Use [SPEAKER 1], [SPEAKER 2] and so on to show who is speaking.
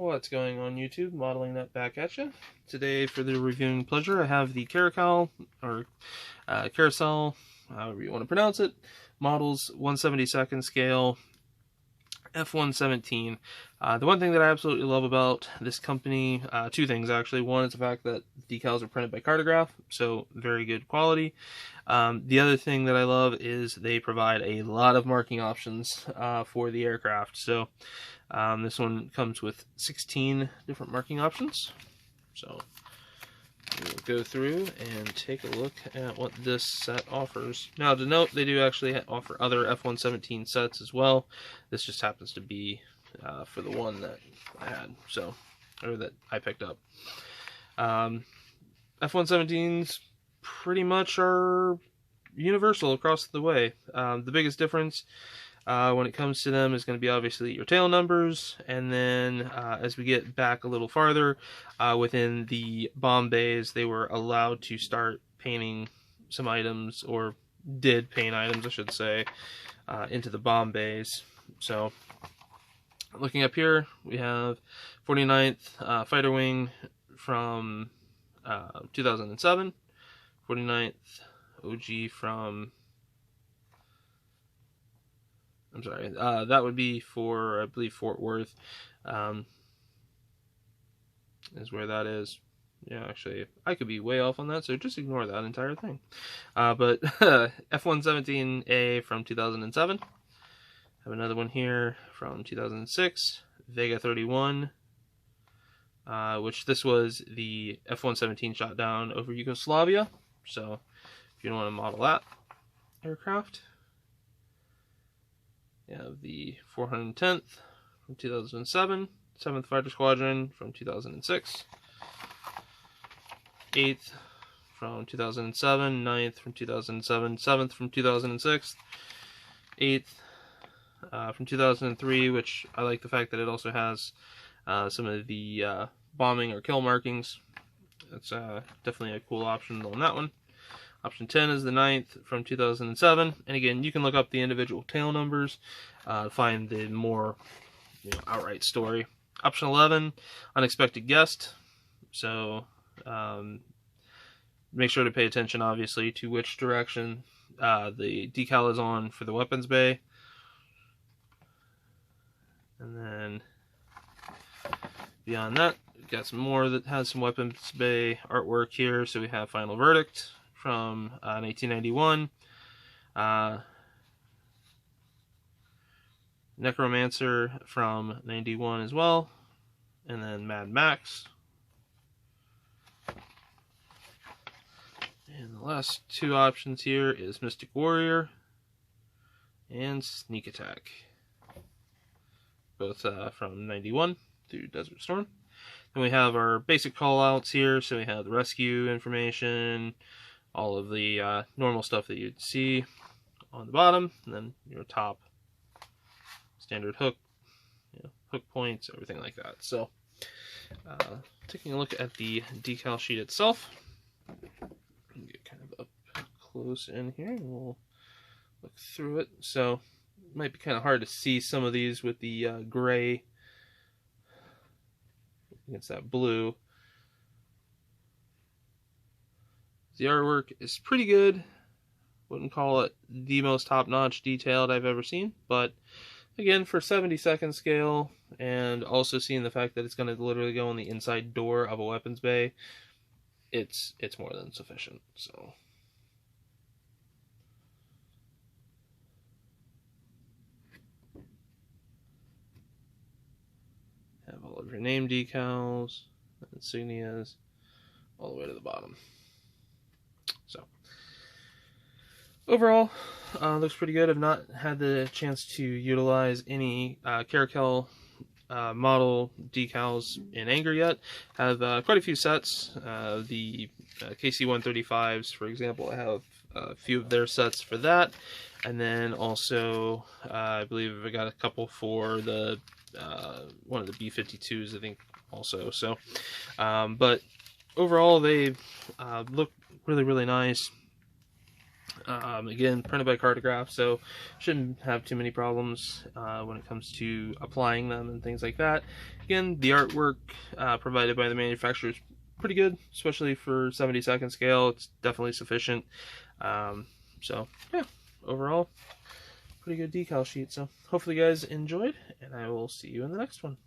[SPEAKER 1] What's going on YouTube? Modeling that back at you. Today for the reviewing pleasure I have the Caracal, or Carousel, however you want to pronounce it, Models 1/72 scale F-117. The one thing that I absolutely love about this company, two things actually. One is the fact that decals are printed by Cartograph, so very good quality. The other thing that I love is they provide a lot of marking options for the aircraft. So this one comes with 16 different marking options. So we'll go through and take a look at what this set offers. Now, to note, they do actually offer other F-117 sets as well. This just happens to be for the one that I had, or that I picked up. F-117s pretty much are universal across the way. The biggest difference when it comes to them is going to be obviously your tail numbers, and then as we get back a little farther within the bomb bays, they were allowed to start painting some items, or did paint items I should say, into the bomb bays. So looking up here, we have 49th Fighter Wing from 2007, 49th OG from, I'm sorry, that would be for, I believe, Fort Worth, is where that is. Yeah, actually, I could be way off on that, so just ignore that entire thing. But F-117A from 2007. Have another one here from 2006, Vega 31, which this was the F-117 shot down over Yugoslavia. So if you don't want to model that aircraft, you have the 410th from 2007, 7th Fighter Squadron from 2006, 8th from 2007, 9th from 2007, 7th from 2006, 8th from 2003, which I like the fact that it also has some of the bombing or kill markings. That's definitely a cool option on that one. Option 10 is the 9th from 2007, and again, you can look up the individual tail numbers to find the more outright story. Option 11, Unexpected Guest. So make sure to pay attention, obviously, to which direction the decal is on for the weapons bay. And then beyond that, we've got some more that has some weapons bay artwork here. So we have Final Verdict from 1991, Necromancer from 91 as well, and then Mad Max. And the last two options here is Mystic Warrior and Sneak Attack, both from 91 through Desert Storm. Then we have our basic callouts here, so we have the rescue information, all of the normal stuff that you'd see on the bottom, and then your top standard hook, hook points, everything like that. So taking a look at the decal sheet itself, get kind of up close in here, and we'll look through it. So it might be kind of hard to see some of these with the gray against that blue. The artwork is pretty good. Wouldn't call it the most top-notch detailed I've ever seen, but again, for 72nd scale, and also seeing the fact that it's going to literally go on the inside door of a weapons bay, it's more than sufficient. So have all of your name decals, insignias, all the way to the bottom. So overall, looks pretty good. I've not had the chance to utilize any Caracal model decals in anger yet. Have quite a few sets. The KC-135s, for example, I have a few of their sets for that, and then also I believe I got a couple for the one of the B-52s, I think, also. So, but overall, they look really, really nice. Again, printed by Cartograph, so shouldn't have too many problems when it comes to applying them and things like that. Again, the artwork provided by the manufacturer is pretty good, especially for 72nd scale. It's definitely sufficient. So yeah, overall, pretty good decal sheet. So hopefully you guys enjoyed, and I will see you in the next one.